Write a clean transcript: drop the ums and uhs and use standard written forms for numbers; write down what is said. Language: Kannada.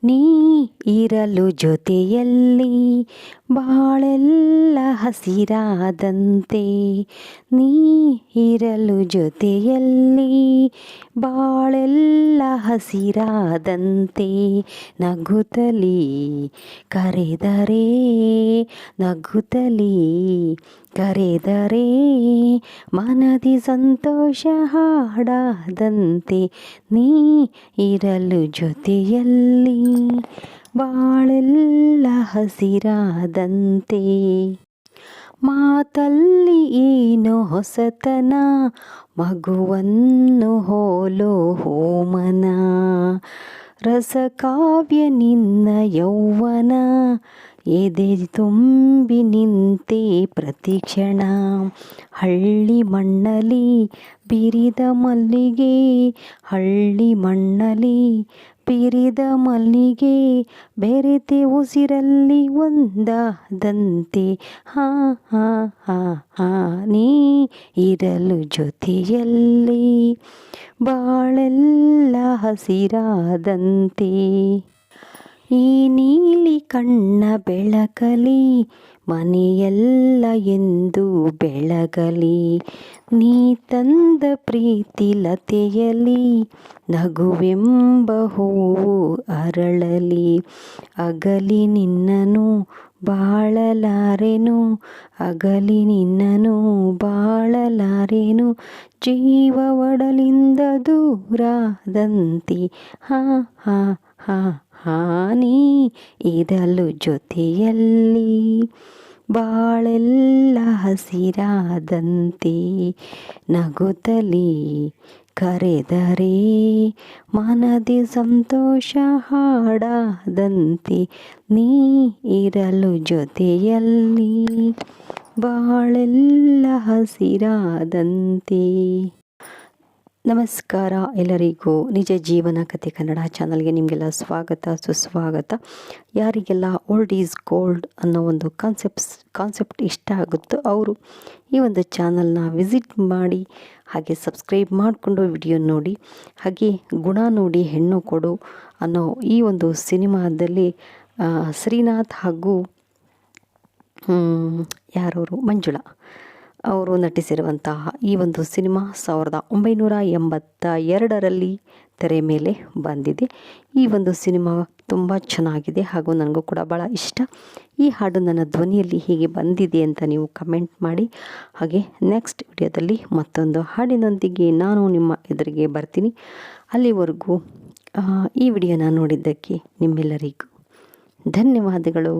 ನೀ ಇರಲು ಜೊತೆಯಲ್ಲಿ ಬಾಳೆಲ್ಲ ಹಸಿರಾದಂತೆ, ನೀ ಇರಲು ಜೊತೆಯಲ್ಲಿ ಬಾಳೆಲ್ಲ ಹಸಿರಾದಂತೆ, ನಗುತ್ತಲೀ ಕರೆದರೆ ನಗುತ್ತಲೀ ಕರೆದರೆ ಮನದಿ ಸಂತೋಷ ಹಾಡಾದಂತೆ, ನೀ ಇರಲು ಜೊತೆಯಲ್ಲಿ ಬಾಳೆಲ್ಲ ಹಸಿರಾದಂತೆ. ಮಾತಲ್ಲಿ ಏನೋ ಹೊಸತನ, ಮಗುವನ್ನು ಹೋಲೋ ಹೋಮನ, ರಸಕಾವ್ಯ ನಿನ್ನ ಯೌವನ, ಎದೆ ತುಂಬಿ ನಿಂತೆ ಪ್ರತಿಕ್ಷಣ. ಹಳ್ಳಿ ಮಣ್ಣಲಿ ಬಿರಿದ ಮಲ್ಲಿಗೆ, ಹಳ್ಳಿ ಮಣ್ಣಲಿ ಬಿರಿದ ಮಲ್ಲಿಗೆ, ಬೆರೆತೆ ಉಸಿರಲ್ಲಿ ಒಂದಾದಂತೆ, ಹಾ ಹಾ ಹಾ ಹಾ ನೀ ಇರಲು ಜೊತೆಯಲ್ಲಿ ಬಾಳೆಲ್ಲ ಹಸಿರಾದಂತೆ. ಈ ನೀಲಿ ಕಣ್ಣ ಬೆಳಕಲಿ ಮನೆಯೆಲ್ಲ ಎಂದು ಬೆಳಗಲಿ, ನೀ ತಂದ ಪ್ರೀತಿ ಲತೆಯಲಿ ನಗುವೆಂಬ ಹೂವು ಅರಳಲಿ. ಅಗಲಿ ನಿನ್ನನು ಬಾಳಲಾರೆನು, ಅಗಲಿ ನಿನ್ನನು ಬಾಳಲಾರೆನು, ಜೀವ ಒಡಲಿಂದ ದೂರಾದಂತೆ, ಹಾ ಹಾ ಹಾ ಹಾ ನೀ ಇರಲು ಜೊತೆಯಲ್ಲಿ ಬಾಳೆಲ್ಲ ಹಸಿರಾದಂತೆ, ನಗುತ್ತಲೀ ಕರೆದರೆ ಮನದಿ ಸಂತೋಷ ಹಾಡಾದಂತೆ, ನೀ ಇರಲು ಜೊತೆಯಲ್ಲಿ ಬಾಳೆಲ್ಲ ಹಸಿರಾದಂತೆ. ನಮಸ್ಕಾರ ಎಲ್ಲರಿಗೂ. ನಿಜ ಜೀವನ ಕಥೆ ಕನ್ನಡ ಚಾನಲ್ಗೆ ನಿಮಗೆಲ್ಲ ಸ್ವಾಗತ ಸುಸ್ವಾಗತ. ಯಾರಿಗೆಲ್ಲ ಓಲ್ಡ್ ಈಸ್ ಗೋಲ್ಡ್ ಅನ್ನೋ ಒಂದು ಕಾನ್ಸೆಪ್ಟ್ ಇಷ್ಟ ಆಗುತ್ತೋ ಅವರು ಈ ಒಂದು ಚಾನಲ್ನ ವಿಸಿಟ್ ಮಾಡಿ, ಹಾಗೆ ಸಬ್ಸ್ಕ್ರೈಬ್ ಮಾಡಿಕೊಂಡು ವಿಡಿಯೋ ನೋಡಿ. ಹಾಗೆ ಗುಣ ನೋಡಿ ಹೆಣ್ಣು ಕೊಡು ಅನ್ನೋ ಈ ಒಂದು ಸಿನಿಮಾದಲ್ಲಿ ಶ್ರೀನಾಥ್ ಹಾಗೂ ಯಾರವರು ಮಂಜುಳಾ ಅವರು ನಟಿಸಿರುವಂತಹ ಈ ಒಂದು ಸಿನಿಮಾ 1982ರಲ್ಲಿ ತೆರೆ ಮೇಲೆ ಬಂದಿದೆ. ಈ ಒಂದು ಸಿನಿಮಾ ತುಂಬ ಚೆನ್ನಾಗಿದೆ ಹಾಗೂ ನನಗೂ ಕೂಡ ಭಾಳ ಇಷ್ಟ. ಈ ಹಾಡು ನನ್ನ ಧ್ವನಿಯಲ್ಲಿ ಹೀಗೆ ಬಂದಿದೆ ಅಂತ ನೀವು ಕಮೆಂಟ್ ಮಾಡಿ. ಹಾಗೆ ನೆಕ್ಸ್ಟ್ ವಿಡಿಯೋದಲ್ಲಿ ಮತ್ತೊಂದು ಹಾಡಿನೊಂದಿಗೆ ನಾನು ನಿಮ್ಮ ಎದುರಿಗೆ ಬರ್ತೀನಿ. ಅಲ್ಲಿವರೆಗೂ ಈ ವಿಡಿಯೋನ ನೋಡಿದ್ದಕ್ಕೆ ನಿಮ್ಮೆಲ್ಲರಿಗೂ ಧನ್ಯವಾದಗಳು.